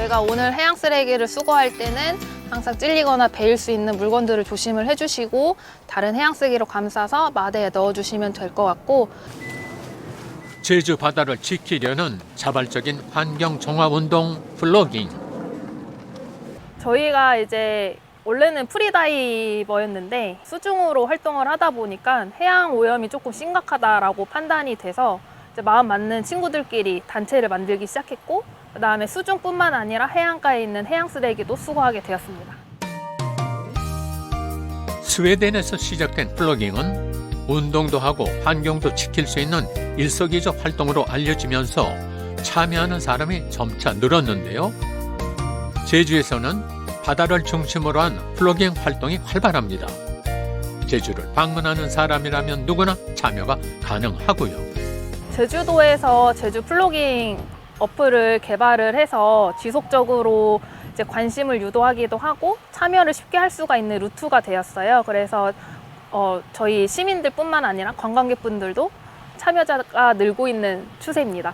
저희가 오늘 해양 쓰레기를 수거할 때는 항상 찔리거나 베일 수 있는 물건들을 조심을 해주시고 다른 해양 쓰레기로 감싸서 마대에 넣어주시면 될 것 같고, 제주 바다를 지키려는 자발적인 환경 종합 운동 플로깅. 저희가 이제 원래는 프리다이버였는데 수중으로 활동을 하다 보니까 해양 오염이 조금 심각하다라고 판단이 돼서 이제 마음 맞는 친구들끼리 단체를 만들기 시작했고, 그다음에 수중뿐만 아니라 해안가에 있는 해양 쓰레기도 수거하게 되었습니다. 스웨덴에서 시작된 플로깅은 운동도 하고 환경도 지킬 수 있는 일석이조 활동으로 알려지면서 참여하는 사람이 점차 늘었는데요. 제주에서는 바다를 중심으로 한 플로깅 활동이 활발합니다. 제주를 방문하는 사람이라면 누구나 참여가 가능하고요. 제주도에서 제주 플로깅 어플을 개발을 해서 지속적으로 이제 관심을 유도하기도 하고 참여를 쉽게 할 수가 있는 루트가 되었어요. 그래서 저희 시민들뿐만 아니라 관광객분들도 참여자가 늘고 있는 추세입니다.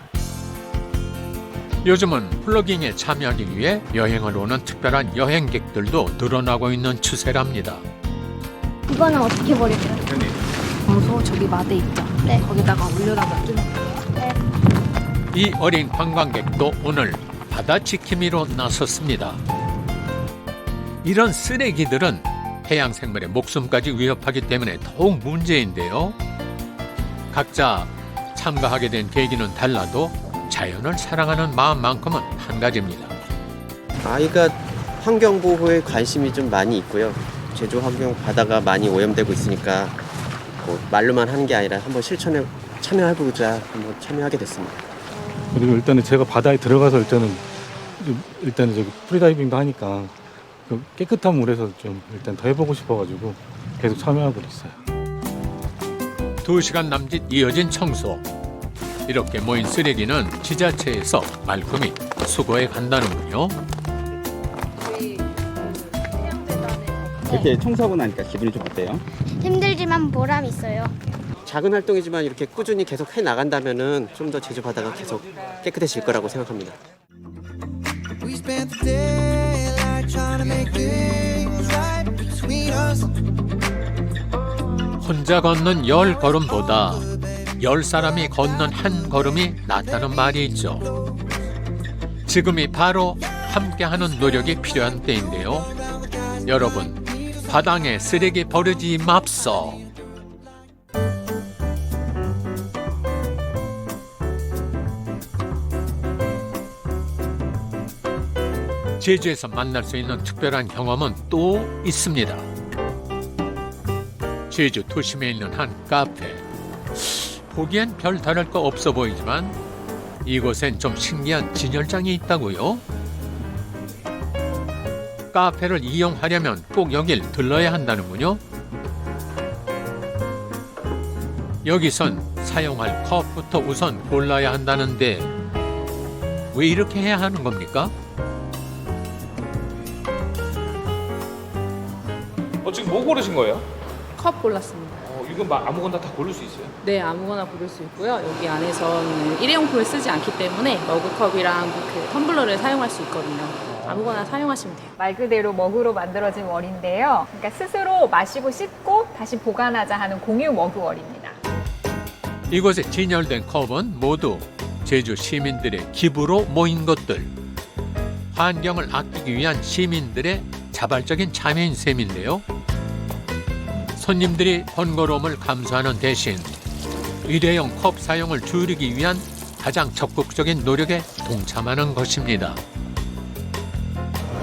요즘은 플로깅에 참여하기 위해 여행을 오는 특별한 여행객들도 늘어나고 있는 추세랍니다. 이거는 어떻게 버릴까요? 평소 저기 마대 있죠? 네. 거기다가 올려다가 끼면 돼요. 이 어린 관광객도 오늘 바다 지킴이로 나섰습니다. 이런 쓰레기들은 해양 생물의 목숨까지 위협하기 때문에 더욱 문제인데요. 각자 참가하게 된 계기는 달라도 자연을 사랑하는 마음만큼은 한 가지입니다. 아이가 환경 보호에 관심이 좀 많이 있고요. 제주 환경 바다가 많이 오염되고 있으니까 뭐 말로만 하는 게 아니라 한번 실천에 참여해보자 한번 참여하게 됐습니다. 그리고 일단은 제가 바다에 들어가서 일단은 저기 프리다이빙도 하니까 그 깨끗한 물에서 좀 일단 더 해보고 싶어가지고 계속 참여하고 있어요. 2시간 남짓 이어진 청소. 이렇게 모인 쓰레기는 지자체에서 말끔히 수거해 간다는군요. 이렇게 청소하고 나니까 기분이 좀 어때요? 힘들지만 보람 있어요. 작은 활동이지만 이렇게 꾸준히 계속 해나간다면은 좀 더 제주 바다가 계속 깨끗해질 거라고 생각합니다. We spent the daylight trying to make things right between us. 혼자 걷는 10걸음보다 10사람이 걷는 한 걸음이 낫다는 말이 있죠. 지금이 바로 함께하는 노력이 필요한 때인데요. 여러분, 바닥에 쓰레기 버리지 맙소. 제주에서 만날 수 있는 특별한 경험은 또 있습니다. 제주 도심에 있는 한 카페. 보기엔 별 다를 거 없어 보이지만 이곳엔 좀 신기한 진열장이 있다고요. 카페를 이용하려면 꼭 여길 들러야 한다는군요. 여기선 사용할 컵부터 우선 골라야 한다는데 왜 이렇게 해야 하는 겁니까? 지금 뭐 고르신 거예요? 컵 골랐습니다. 이건 아무거나 다 고를 수 있어요? 네, 아무거나 고를 수 있고요. 여기 안에서는 일회용품을 쓰지 않기 때문에 머그컵이랑 그 텀블러를 사용할 수 있거든요. 아무거나 사용하시면 돼요. 말 그대로 머그로 만들어진 월인데요. 그러니까 스스로 마시고 씻고 다시 보관하자 하는 공유 머그 월입니다. 이곳에 진열된 컵은 모두 제주 시민들의 기부로 모인 것들. 환경을 아끼기 위한 시민들의 자발적인 참여인 셈인데요. 손님들이 번거로움을 감수하는 대신 일회용 컵 사용을 줄이기 위한 가장 적극적인 노력에 동참하는 것입니다.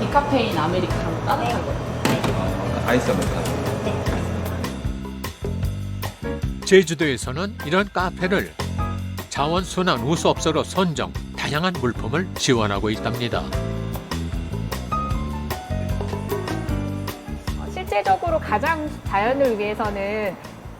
디카페인 아메리카노 따뜻한 거. 아이스 아메리카노. 제주도에서는 이런 카페를 자원순환 우수업소로 선정, 다양한 물품을 지원하고 있답니다. 실제적으로 가장 자연을 위해서는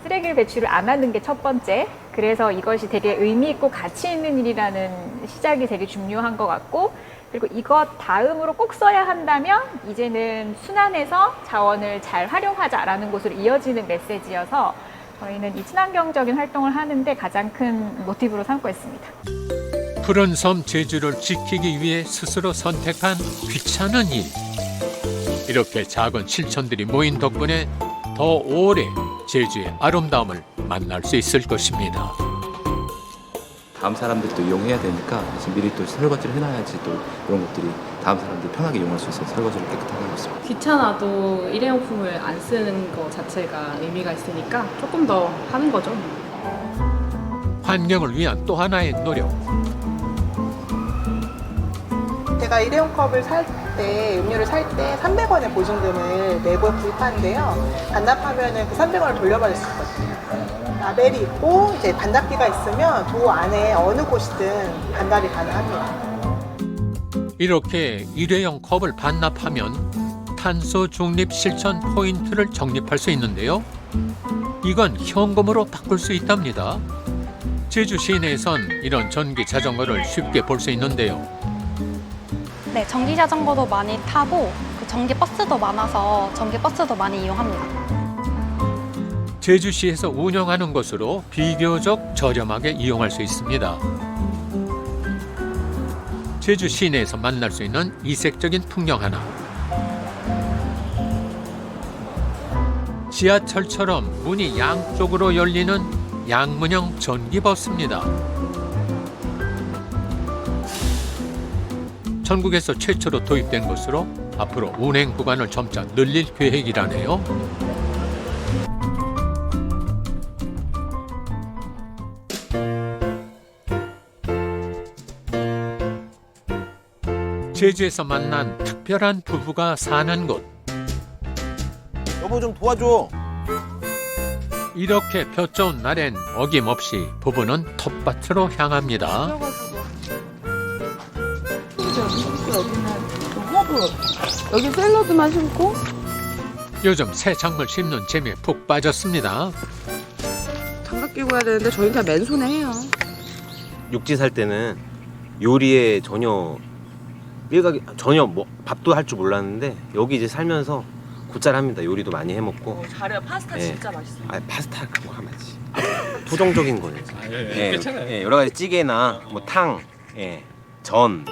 쓰레기를 배출을 안 하는 게 첫 번째. 그래서 이것이 되게 의미 있고 가치 있는 일이라는 시작이 되게 중요한 것 같고, 그리고 이것 다음으로 꼭 써야 한다면 이제는 순환해서 자원을 잘 활용하자라는 곳으로 이어지는 메시지여서 저희는 이 친환경적인 활동을 하는데 가장 큰 모티브로 삼고 있습니다. 푸른 섬 제주를 지키기 위해 스스로 선택한 귀찮은 일. 이렇게 작은 실천들이 모인 덕분에 더 오래 제주의 아름다움을 만날 수 있을 것입니다. 다음 사람들도 이용해야 되니까 지금 미리 또 설거지를 해놔야지 또 이런 것들이 다음 사람들이 편하게 이용할 수 있어서 설거지를 깨끗하게 하고 있습니다. 귀찮아도 일회용품을 안 쓰는 것 자체가 의미가 있으니까 조금 더 하는 거죠. 환경을 위한 또 하나의 노력. 제가 일회용 컵을 살 때, 음료를 살 때 300원의 보증금을 내고 구입하는데요. 반납하면 그 300원을 돌려받을 수 있거든요. 라벨이 있고 이제 반납기가 있으면 도 안에 어느 곳이든 반납이 가능합니다. 이렇게 일회용 컵을 반납하면 탄소 중립 실천 포인트를 적립할 수 있는데요. 이건 현금으로 바꿀 수 있답니다. 제주 시내에선 이런 전기 자전거를 쉽게 볼 수 있는데요. 네, 전기 자전거도 많이 타고 전기 버스도 많아서 전기 버스도 많이 이용합니다. 제주시에서 운영하는 것으로 비교적 저렴하게 이용할 수 있습니다. 제주 시내에서 만날 수 있는 이색적인 풍경 하나. 지하철처럼 문이 양쪽으로 열리는 양문형 전기버스입니다. 전국에서 최초로 도입된 것으로 앞으로 운행 구간을 점차 늘릴 계획이라네요. 제주에서 만난 특별한 부부가 사는 곳. 여보 좀 도와줘. 이렇게 볕 좋은 날엔 어김없이 부부는 텃밭으로 향합니다. 여기 샐러드만 심고 요즘 새 작물 심는 재미에 푹 빠졌습니다. 장갑 끼고 해야 되는데 저희는 다 맨손에 해요. 육지 살 때는 요리에 전혀 뭐 밥도 할 줄 몰랐는데 여기 이제 살면서 곧잘 합니다. 요리도 많이 해 먹고. 잘해요. 파스타 진짜 맛있어요. 아, 파스타 뭐 하면지. 토종적인 거예요. 괜찮아요. 예, 여러 가지 찌개나 뭐 탕, 예, 전.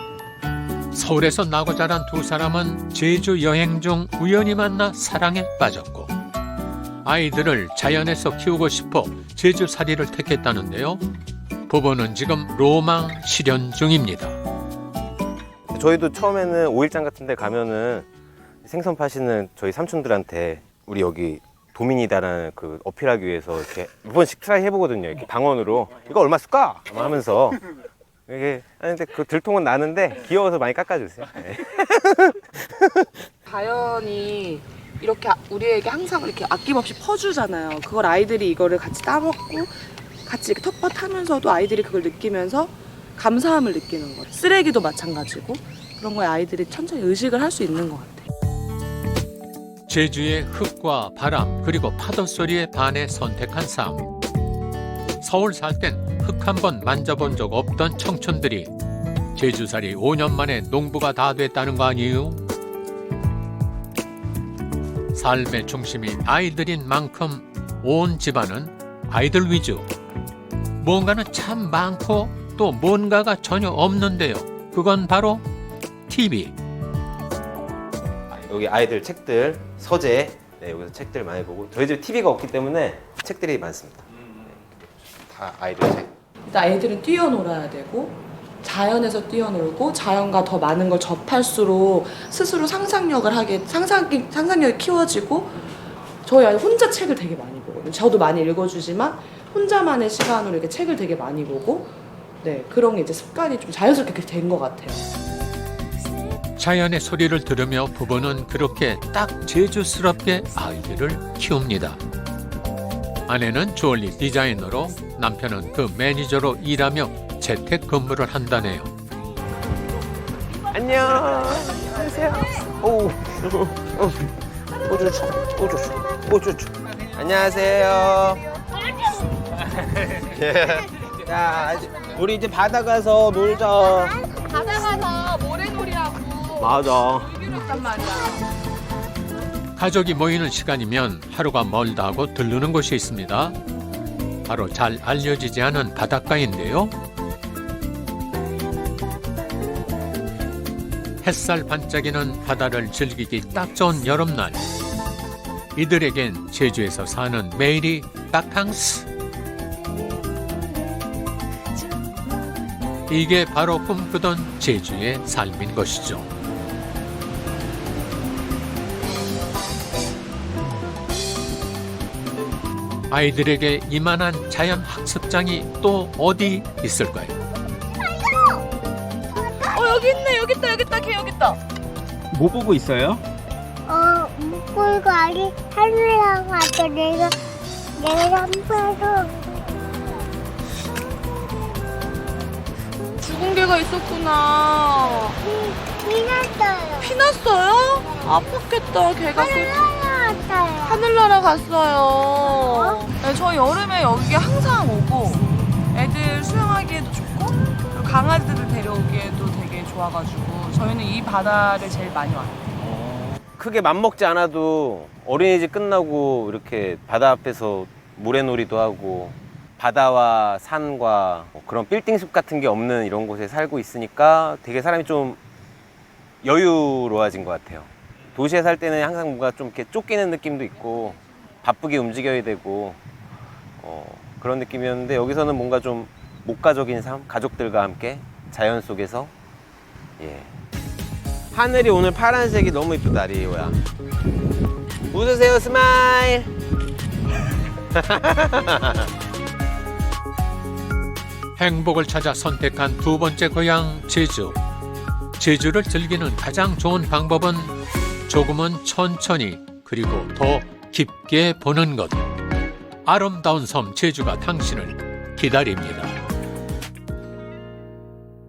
서울에서 나고 자란 두 사람은 제주 여행 중 우연히 만나 사랑에 빠졌고 아이들을 자연에서 키우고 싶어 제주살이를 택했다는데요. 부부는 지금 로망 실현 중입니다. 저희도 처음에는 5일장 같은 데 가면은 생선 파시는 저희 삼촌들한테 우리 여기 도민이다라는 그 어필하기 위해서 이렇게 몇 번씩 트라이 해보거든요. 이렇게 방언으로 이거 얼마 쓸까? 하면서 이게 하는데 그 들통은 나는데 귀여워서 많이 깎아주세요. 네. 자연이 이렇게 우리에게 항상 이렇게 아낌없이 퍼주잖아요. 그걸 아이들이 이거를 같이 따먹고 같이 이렇게 텃밭하면서도 아이들이 그걸 느끼면서 감사함을 느끼는 거예요. 쓰레기도 마찬가지고 그런 거에 아이들이 천천히 의식을 할 수 있는 것 같아요. 제주의 흙과 바람 그리고 파도 소리에 반해 선택한 삶. 서울 살 땐 흙 한 번 만져본 적 없던 청춘들이 제주살이 5년 만에 농부가 다 됐다는 거 아니에요? 삶의 중심이 아이들인 만큼 온 집안은 아이들 위주. 뭔가는 참 많고 또 뭔가가 전혀 없는데요. 그건 바로 TV. 여기 아이들 책들, 서재, 네, 여기서 책들 많이 보고 저희 집 TV가 없기 때문에 책들이 많습니다. 다 아이들 책. 일단 애들은 뛰어놀아야 되고 자연에서 뛰어놀고 자연과 더 많은 걸 접할수록 스스로 상상력이 키워지고 저희 아이 혼자 책을 되게 많이 보거든요. 저도 많이 읽어주지만 혼자만의 시간으로 이렇게 책을 되게 많이 보고 네, 그런 게 이제 습관이 좀 자연스럽게 된 것 같아요. 자연의 소리를 들으며 부부는 그렇게 딱 제주스럽게 아이들을 키웁니다. 아내는 주얼리 디자이너로 남편은 그 매니저로 일하며 재택근무를 한다네요. 안녕. 안녕하세요. 오쭈쭈. 안녕하세요. 야, 우리 이제 바다 가서 놀자. 바다 가서 모래놀이하고 맞아. 있단 말이야. 가족이 모이는 시간이면 하루가 멀다 하고 들르는 곳이 있습니다. 바로 잘 알려지지 않은 바닷가인데요. 햇살 반짝이는 바다를 즐기기 딱 좋은 여름날. 이들에겐 제주에서 사는 매일이 바캉스. 이게 바로 꿈꾸던 제주의 삶인 것이죠. 아이들에게 이만한 자연 학습장이 또 어디 있을까요? 여기 있네. 여기 있다. 걔 여기 있다. 뭐 보고 있어요? 물고 아기 하늘에 가서 내가 점프해서 죽은 개가 있었구나. 피났어요. 피났어요? 아팠겠다. 걔가 하늘나라였어요. 하늘나라 갔어요. 네, 저 여름에 여기 항상 오고 애들 수영하기에도 좋고 그리고 강아지들을 데려오기에도 되게 좋아가지고 저희는 이 바다를 제일 많이 와요. 크게 맘먹지 않아도 어린이집 끝나고 이렇게 바다 앞에서 모래놀이도 하고 바다와 산과 그런 빌딩숲 같은 게 없는 이런 곳에 살고 있으니까 되게 사람이 좀 여유로워진 것 같아요. 도시에 살 때는 항상 뭔가 좀 이렇게 쫓기는 느낌도 있고 바쁘게 움직여야 되고 그런 느낌이었는데 여기서는 뭔가 좀 목가적인 삶, 가족들과 함께 자연 속에서 하늘이 오늘 파란색이 너무 이쁘다, 리오야. 웃으세요, 스마일. 행복을 찾아 선택한 두 번째 고향 제주. 제주를 즐기는 가장 좋은 방법은 조금은 천천히 그리고 더 깊게 보는 것. 아름다운 섬 제주가 당신을 기다립니다.